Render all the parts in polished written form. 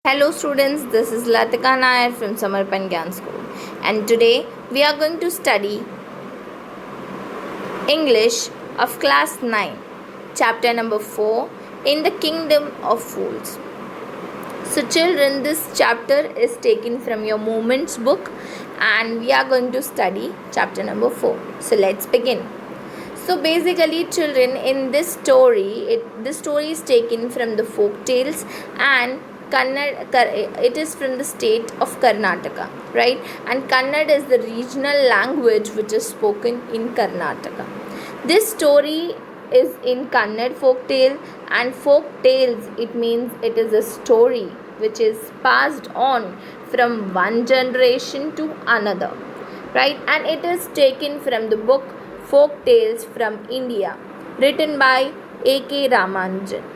Hello students, this is Latika Nair from Samarpan Gyan School, and today we are going to study English of class 9, chapter number 4, in the Kingdom of Fools. So children, this chapter is taken from your Moments book and we are going to study chapter number 4. So let's begin. So basically children, in this story, this story is taken from the folk tales and it is from the state of Karnataka, right? And Kannada is the regional language which is spoken in Karnataka. This story is in Kannada folk tale, and folk tales, it means it is a story which is passed on from one generation to another, right? And it is taken from the book Folk Tales from India, written by A.K. Ramanujan.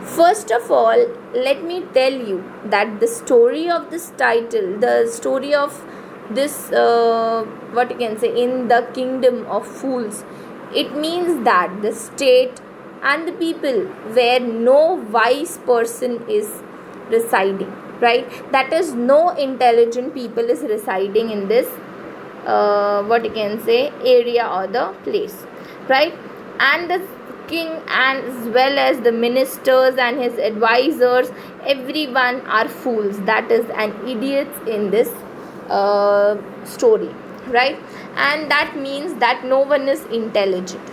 First of all, let me tell you that the story of this title, the story of this, what you can say, in the Kingdom of Fools, it means that the state and the people where no wise person is residing, right? That is, no intelligent people is residing in this, what you can say, area or the place, right? And the king and as well as the ministers and his advisors, everyone are fools, that is an idiots in this story, right? And that means that no one is intelligent.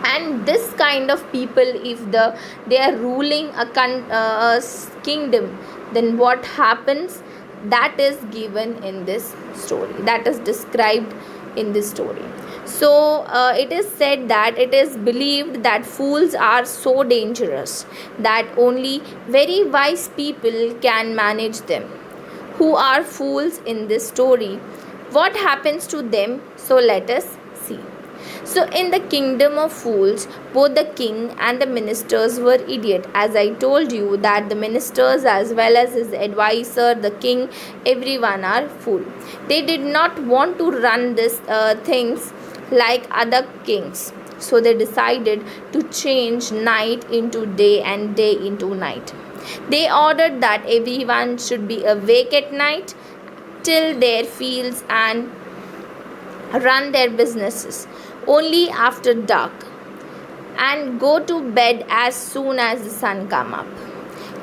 And this kind of people, if they are ruling a kingdom, then what happens, that is given in this story, that is described in this story. So it is said that it is believed that fools are so dangerous that only very wise people can manage them. Who are fools in this story? What happens to them? So let us see. So in the Kingdom of Fools, both the king and the ministers were idiots. As I told you that the ministers as well as his advisor, the king, everyone are fool. They did not want to run this things like other kings. So they decided to change night into day and day into night. They ordered that everyone should be awake at night till their fields and run their businesses only after dark, and go to bed as soon as the sun come up.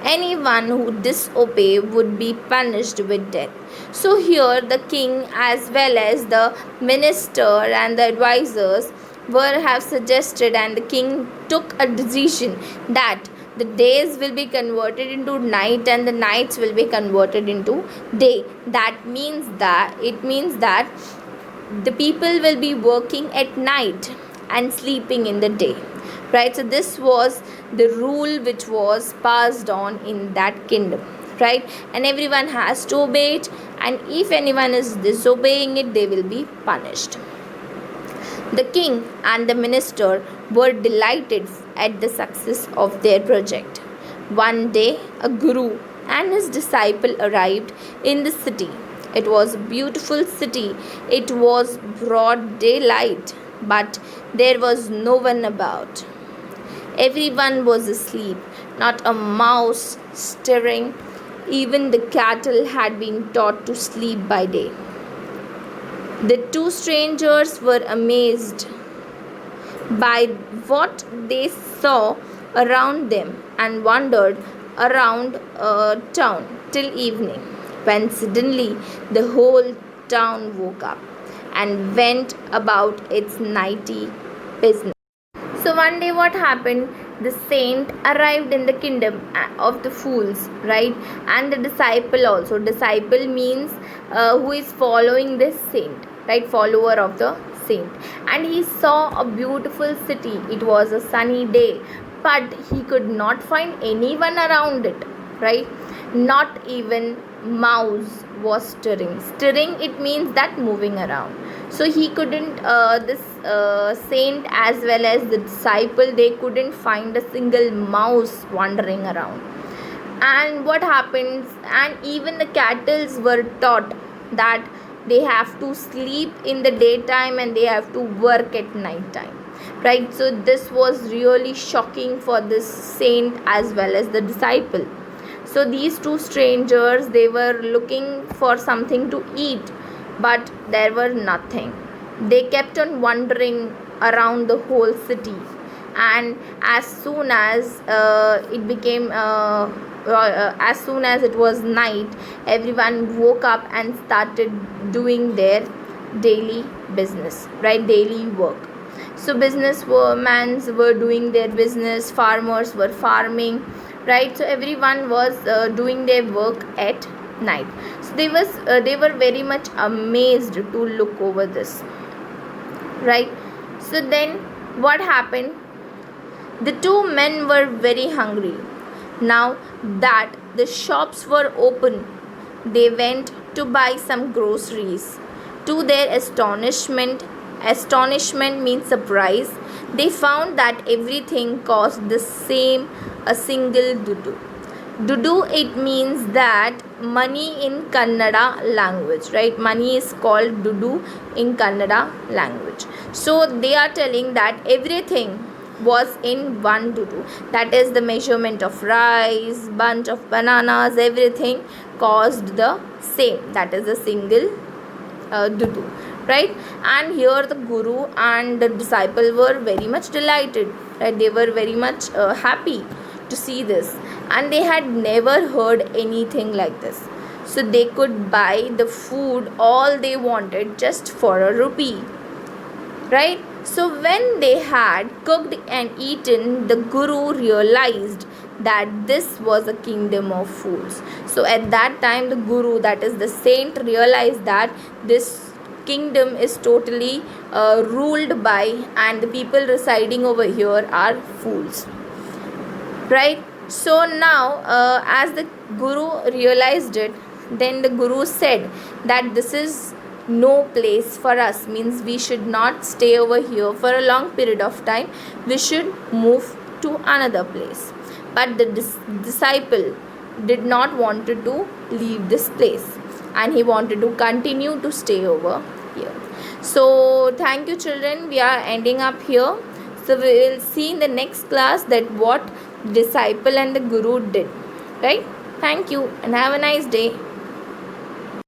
Anyone who disobey would be punished with death. So here the king as well as the minister and the advisors were have suggested, and the king took a decision that the days will be converted into night and the nights will be converted into day. That means that it means that the people will be working at night and sleeping in the day, right? So this was the rule which was passed on in that kingdom, right? And everyone has to obey it, and if anyone is disobeying it, they will be punished. The king and the minister were delighted at the success of their project. One day a guru and his disciple arrived in the city. It was a beautiful city. It was broad daylight, but there was no one about. Everyone was asleep, not a mouse stirring. Even the cattle had been taught to sleep by day. The two strangers were amazed by what they saw around them and wandered around town till evening, when suddenly the whole town woke up and went about its nightly business. So one day what happened? The saint arrived in the kingdom of the fools, right? And the disciple also. Disciple means who is following this saint, right? Follower of the saint. And he saw a beautiful city. It was a sunny day, but he could not find anyone around it, right? Not even mouse was stirring. Stirring, it means that moving around. So he couldn't, this saint as well as the disciple, they couldn't find a single mouse wandering around. And what happens, and even the cattle were taught that they have to sleep in the daytime and they have to work at night time, right? So this was really shocking for this saint as well as the disciple. So these two strangers, they were looking for something to eat, but there were nothing. They kept on wandering around the whole city, and as soon as as soon as it was night, everyone woke up and started doing their daily business, right? Daily work. So businessmen were doing their business, farmers were farming, right? So everyone was doing their work at night. So they were very much amazed to look over this, right? So then what happened? The two men were very hungry. Now that the shops were open, they went to buy some groceries. To their astonishment means surprise, they found that everything cost the same, a single dudu. Dudu, it means that money in Kannada language, right? Money is called dudu in Kannada language. So they are telling that everything was in one dudu. That is the measurement of rice, bunch of bananas, everything cost the same. That is a single dudu, right? And here the guru and the disciple were very much delighted, right? They were very much happy to see this, and they had never heard anything like this. So they could buy the food all they wanted just for a rupee, right? So when they had cooked and eaten, the guru realized that this was a kingdom of fools. So at that time, the guru, that is the saint, realized that this kingdom is totally ruled by, and the people residing over here are fools, right? So now as the guru realized it, then the guru said that this is no place for us, means we should not stay over here for a long period of time, we should move to another place. But the disciple did not wanted to leave this place, and he wanted to continue to stay over here. So thank you children, we are ending up here. So we will see in the next class that what disciple and the guru did, right? Thank you and have a nice day.